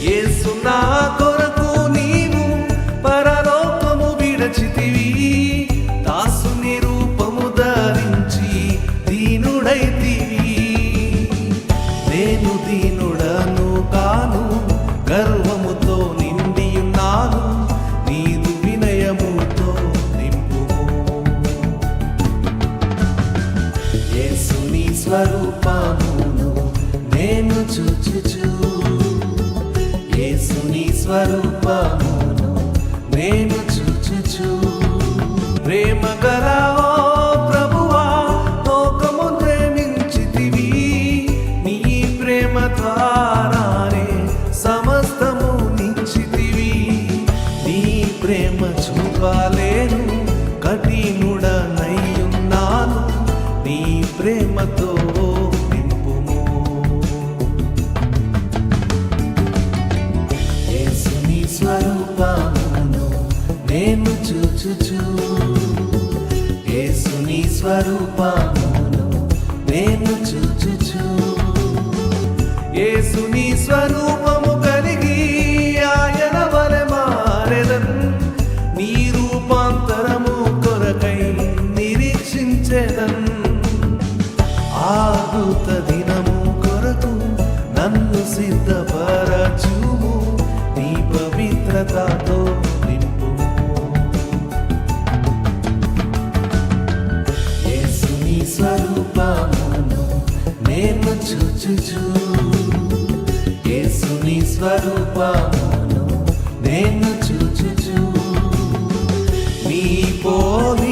యేసు నా కొరకు నీవు పరలోకము విడచితివి, దాసుని రూపము ధరించి దీనుడైతివి. నేను దీనుడను కాను, గర్వముతో నిండి ఉన్నాను, నీదు వినయముతో నింపుము. యేసుని స్వరూపమును నేను చూచుచు, యేసుని స్వరూపమును నేను చూచుచు. ప్రేమ గల ఓ ప్రభువా, లోకము ప్రేమించితివి, నీ ప్రేమ ద్వారానే సమస్తము నించితివి. నీ ప్రేమ చూపాలేను, కఠినుడనయ్యున్నాను, నీ ప్రేమతో నింపుము. యేసుని స్వరూపమును నేను చూచుచు, యేసుని స్వరూపమును నేను చూచుచు. యేసుని స్వరూపము కలిగి ఆయన వలె మారెదన్, నీ రూపాంతరము కొరకై నిరీక్షించెదన్. ఆగుత దినము కొరకు నన్ను సిద్ధపరచుము, నీ పవిత్రతతో నింపుము. యేసుని స్వరూపమును నేను చూచుచు, యేసుని స్వరూపమును నేను చూచుచు. నీ పోలి